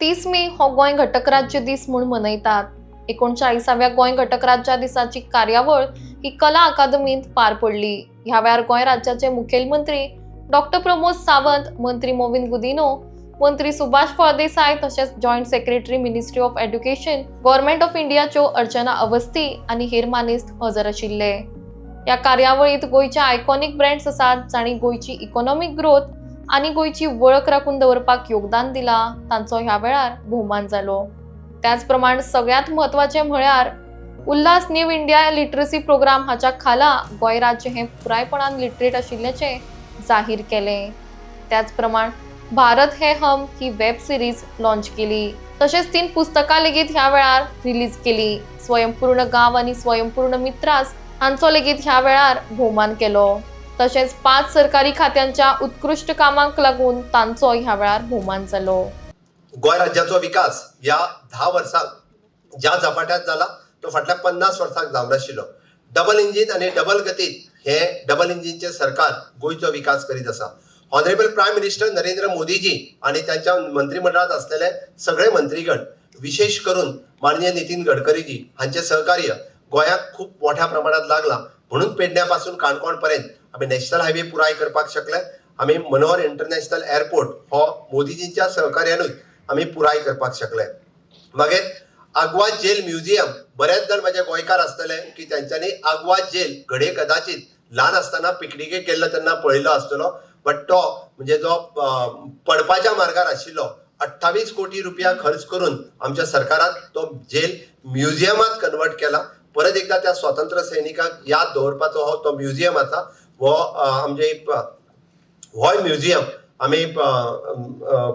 30 मे हो गोंय घटक राज्य दीस म्हणून मनयतात। 39व्या गोंय घटक राज्या दिसाची कार्यावळ ही कला अकादमीत पार पडली। ह्या वेळार गोंय राज्याचे मुखेलमंत्री डॉक्टर प्रमोद सावंत, मंत्री मोविन गुदिन्हो, मंत्री सुभाष फळदेसाय तसेच joint secretary ministry of education, government of इंडियाच्यो अर्चना अवस्थी आणि हेर मानेस्त हजर आशिल्ले। या कार्यावळीत गोयच्या आयकॉनिक ब्रँड्स आसात जांणी गोयची इकॉनॉमिक ग्रोथ आणि गोयची वळख राखून दवरपाक योगदान दिला, तांचो ह्या वेळार भोवमान जालो। त्याच प्रमाण सगळ्यात महत्वाचे म्हळ्यार Ullas new India literacy programme हाच्या खाला गोंय राज्य हे पुरायपणान लिटरेट आशिल्ल्याचे जाहीर केले। त्याच प्रमाण भारत है हम ही वेब सिरीज लॉन्च केली, तसेच 3 पुस्तकां लेगीत ह्या वेळार रिलीज केली। स्वयंपूर्ण गाव आणि स्वयंपूर्ण मित्रास हांचो लेगीत ह्या वेळार भोवमान केलो। तसेच 5 सरकारी खात्यांच्या उत्कृष्ट कामांक लागून तांचो ह्या वेळार भोवमान जालो। गोंय राज्याचो विकास या 10 वर्सांक ज्या झपाट्यात जाला तो फाटल्या 50 वर्सांक जावन नाशिल्लो। डबल इंजिन आणि डबल गतीत हे डबल इंजिनचे सरकार गोंयचो विकास करीत आसा। Honourable prime minister Narendra Modiji आणि त्यांच्या मंत्रिमंडळात असलेले सगळे मंत्रीगण, विशेष करून माननीय नितीन गडकरीजी हांचे सहकार्य गोंयाक खूप मोठ्या प्रमाणात लागला। म्हणून पेडण्यापासून काणकोण पर्यंत आम्ही नॅशनल हायवे पुराय करपाक शकले। आम्ही मनोहर इंटरनॅशनल एअरपोर्ट हो मोदीजींच्या सहकार्यानूच आम्ही पुराय करपाक शकले। मागीर आग्वाद जेल म्युझियम, बरेच जण माझे गोंयकार आसतले की त्यांच्यानी आग्वाद जेल घडे कदाचित ल्हान आसतना पिकनिकेक गेल्लो तेन्ना पळयल्लो आसतलो, बट तो म्हणजे जो पडपाच्या मार्गार आशिल्लो 28 कोटी रुपया खर्च करून आमच्या सरकारान तो जेल म्युझियमात कन्वर्ट केला। परत एकदा त्या स्वातंत्र्य सैनिकांक याद दवरपाचो हो तो म्युझियम आसा। हो आमचे हो म्युझियम आम्ही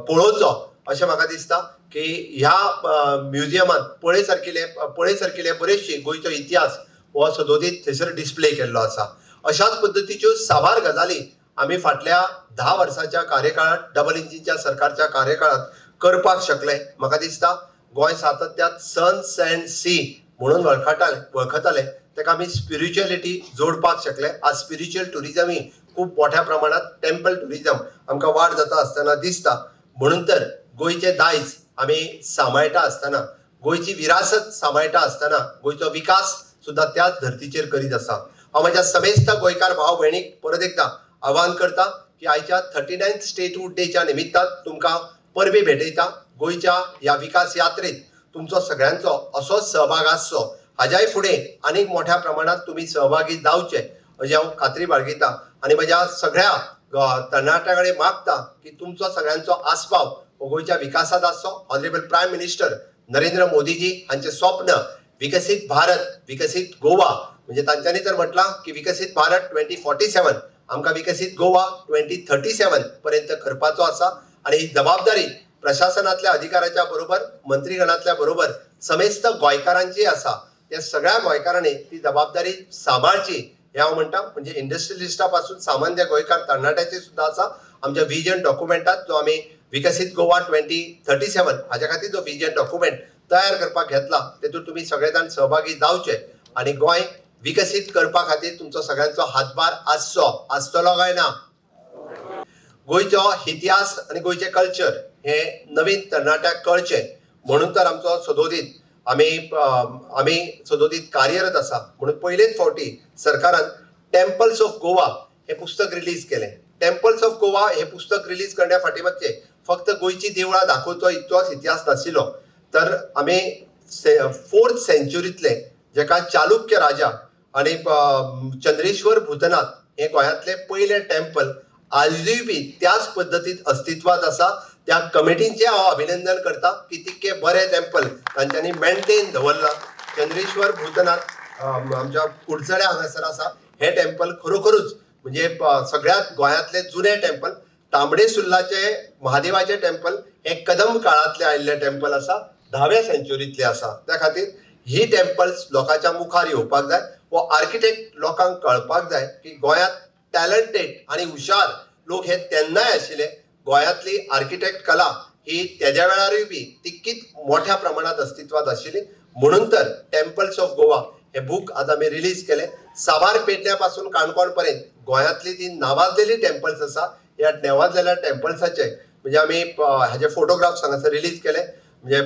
पळोवचो अशें म्हाका दिसता की ह्या म्युझियमात पळय सारकिले बरेचशे गोंयचो इतिहास हो सदोदीत थंयसर डिस्प्ले केल्लो आसा। अशाच पद्दतीच्यो साबार गजाली आम्ही फाटल्या 10 वर्साच्या कार्यकाळात डबल इंजिनच्या सरकारच्या कार्यकाळात करपाक शकले। म्हाका दिसता गोंय सातत्यात सन सँड सी म्हणून वळखताले तेका आमी स्पिरिच्युअलिटी जोडपाक शकले। आज स्पिरिच्युअल टुरिझम ही खूप मोठ्या प्रमाणात टेम्पल टुरिझम आमकां वाड जाता आसतना दिसता। म्हणून तर गोंयचे दायज आमी सांबाळटा आसतना, गोंयची विरासत सांबाळटा आसतना गोंयचो विकास सुद्धा त्याच धर्तीचेर करीत आसा। हांव म्हाज्या समेस्त गोंयकार भाव भयणीक परत एकदा आवाहन करता की आयच्या 39th स्टेटहूड डेच्या निमित्तान तुमकां परबी भेटयता। गोंयच्या ह्या विकास यात्रेत तुमचो सगळ्यांचो असोच सहभाग आसचो। हाज्याय फुडें आनीक मोठ्या प्रमाणात तुम्ही सहभागी जावचे अशी हांव खात्री बाळगिता आणि म्हज्या सगळ्या तरणाट्यां कडेन मागता की तुमचो सगळ्यांचो आस्पाव हो गोंयच्या विकासात आसचो। Honourable prime minister Narendra Modiji हांचे स्वप्न विकसित भारत, विकसित गोवा, म्हणजे तांच्यांनी तर म्हटलां की विकसित भारत 2047 आमकां विकसित गोवा 2037 पर्यंत करपाचो आसा। आणि ही जबाबदारी प्रशासनातल्या अधिकाऱ्याच्या बरोबर, मंत्रीगणातल्या बरोबर समेस्त गोंयकारांची आसा। त्या सगळ्या गोंयकारांनी ती जबाबदारी सांभाळची हे हांव म्हणटा। म्हणजे इंडस्ट्रियलिस्टा पासून सामान्य गोंयकार तरणाट्याची सुद्धा आसा। आमच्या विजन डॉक्युमेंटात जो आम्ही विकसित गोवा 2037 हाच्या खातीर जो विजन डॉक्युमेंट तयार करपाक घेतला तेतूंत तुम्ही सगळे जाण सहभागी जावचे आणि गोंय विकसित करपा खातीर तुमचो सगळ्यांचो हातभार आसचो काय ना। गोंयचो इतिहास आणि गोंयचे कल्चर हे नवीन तरणाट्याक कळचे म्हणून तर आमचो सदोदीत आम्ही सदोदीत कार्यरत आसा। म्हणून पयलेच फावटी सरकारान टेम्पल्स ऑफ गोवा हे पुस्तक रिलीज केले। टेम्पल्स ऑफ गोवा हे पुस्तक रिलीज करण्या फाटीमागचे फक्त गोंयची देवळां दाखोवचो इतकोच इतिहास नाशिल्लो, तर आम्ही 4th सेंच्युरीतले जेका चालुक्य राजा आणि चंद्रेश्वर भूतनाथ हे गोंयांतले पयले टेम्पल आजूय बी त्याच पद्दतीत अस्तित्वात आसा। त्या कमिटींचे हांव अभिनंदन करता की तितके बरे टेम्पल तांच्यांनी मेंटेन दवरला। चंद्रेश्वर भूतनाथ आमच्या कुडचड्या हांगासर आसा। हे टेम्पल खरोखरूच म्हणजे सगळ्यात गोंयांतले जुने टेम्पल। तांबडे सुर्लाचे महादेवाचे टेम्पल हे कदंब काळातले आयिल्ले टेम्पल आसा, 10व्या सेंच्युरीतले आसा। त्या खातीर ही टेम्पल्स लोकांच्या मुखार येवपाक जाय व आर्किटेक्ट लोकांक कळपाक जाय की गोंयांत टॅलंटेड आणि हुशार लोक हे तेन्नाय आशिल्ले। गोंयांतली आर्किटेक्ट कला ही तेज्या वेळारूय बी तितकीच मोठ्या प्रमाणात अस्तित्वात आशिल्ली। म्हणून तर टेम्पल्स ऑफ गोवा हे बूक आज आम्ही रिलीज केले। साबार पेडण्यापासून काणकोण पर्यंत गोंयांतली ती नावाजलेली टेम्पल्स आसा। या नावाजलेल्या टेम्पल्साचे म्हणजे आमी हाजे फोटोग्राफ्स हांगासर रिलीज केले. म्हणजे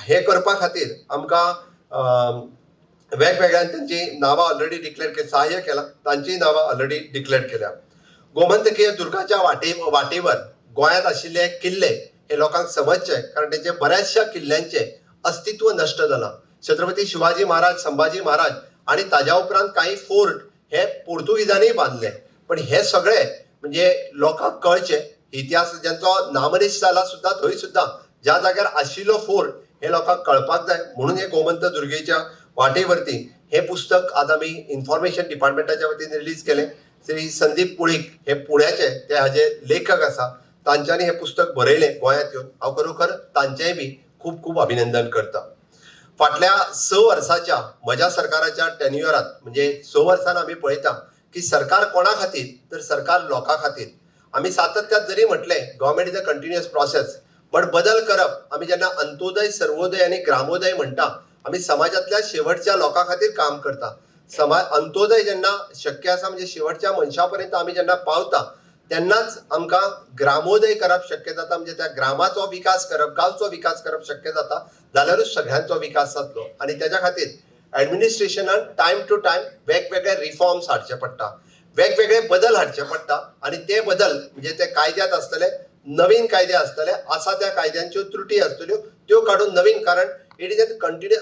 हे करपा खातीर आमकां वेगवेगळ्यान त्यांची नावां ऑलरेडी डिक्लेअर केली, सहाय्य केला, तांचीय नावां ऑलरेडी डिक्लेअर केल्या. गोमंतकीय दुर्गाच्या वाटेवर गोंयांत आशिल्ले किल्ले हे लोकांक समजचे, कारण तेंचे बऱ्याचशा किल्ल्यांचे अस्तित्व नष्ट जालां. छत्रपती शिवाजी महाराज, संभाजी महाराज आणि ताज्या उपरांत काही फोर्ट हे पोर्तुगीजांनी बांदले. पण हे सगळे म्हणजे लोकांक कळचे, इतिहास ज्यांचो नामनेश जाला सुद्धा थंय सुद्धा ज्या जाग्यार आशिल्लो फोर्ट हे लोकांक कळपाक जाय. म्हणून हे गोमंत दुर्गेच्या वाटेवरती हे पुस्तक आज आमी इन्फॉर्मेशन डिपार्टमेंटाच्या वतीन रिलीज केले. श्री संदीप पुळीक हे पुण्याचे ते हाजे लेखक आसा, तांच्यांनी हे पुस्तक बरयलें गोंयांत येवन. हांव खरोखर तांचेंय बी खूब खूब अभिनंदन करता. फाटल्या 6 वर्साच्या म्हज्या सरकाराच्या टेन्युअरांत म्हणजे 6 वर्सान आमी पळयता की सरकार कोणा खातीर, तर सरकार लोकां खातीर. आमी सातत्यान जरी म्हटलें government is a continuous process, but बदल करप आमी जेन्ना अंत्योदय, सर्वोदय आनी ग्रामोदय म्हणटा, आमी समाजातल्या शेवटच्या लोकां खातीर काम करता. अंत्योदय जेन्ना शक्य आसा म्हणजे शेवटच्या मनशा पर्यंत आमी जेन्ना पावता तेन्नाच आमकां ग्रामोदय करप शक्य जाता, म्हणजे त्या ग्रामाचो विकास करप, गांवचो विकास करप शक्य जाता. जाल्यारूच सगळ्यांचो विकास जातलो. आनी त्याच्या खातीर ॲडमिनिस्ट्रेशनान टायम टू टायम वेगवेगळे रिफॉर्म्स हाडचे पडटा, वेगवेगळे बदल हाडचे पडटा. आणि ते बदल म्हणजे ते कायद्यात आसतले, नवीन कायदे आसतले, आसा त्या कायद्यांच्यो त्रुटी आसतल्यो त्यो काडून नवीन, कारण it is continue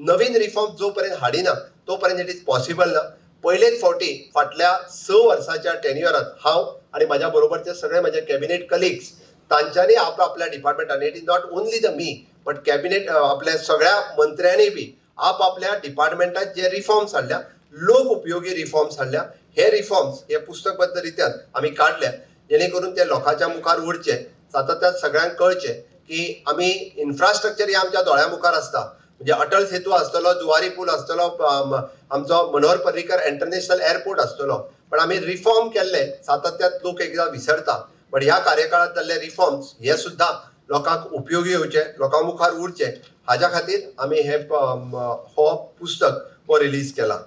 Naveen reform जो पर्यंत हाडिना तो पर्यंत इट इज पॉसिबल ना. पहिलेच फावटी फाटल्या 6 वर्साच्या टेन्युअरांत हांव आणि माझ्या बरोबरचे सगळे माझे कॅबिनेट कलिग्स तांच्यांनी आपल्या डिपार्टमेंटांनी, it is not only the मी बट कॅबिनेट आपल्या सगळ्या मंत्र्यांनी बी आपल्या डिपार्टमेंटात जे रिफॉर्म्स हाडल्या, लोक उपयोगी रिफॉर्म्स हाडल्या. हे रिफॉर्म्स हे पुस्तकबद्ध रित्यान आमी काडल्या, जेणे करून ते लोकांच्या मुखार उरचे, सातत्यान सगळ्यांक कळचे की आमी इन्फ्रास्ट्रक्चर हे आमच्या दोळ्या मुखार आसता. म्हणजे अटल सेतू आसतलो, जुवारी पूल आसतलो, आमचो मनोहर पर्रीकर इंटरनॅशनल एअरपोर्ट आसतलो, पण आमी रिफॉर्म केल्ले सातत्यान लोक एकदां विसरता. पण ह्या कार्यकाळात जाल्ले रिफॉर्म्स हे सुद्धा लोकांक उपयोगी येवचे, लोकां मुखार उरचे, हाज्या खातीर आमी हे हो पुस्तक रिलीज केला.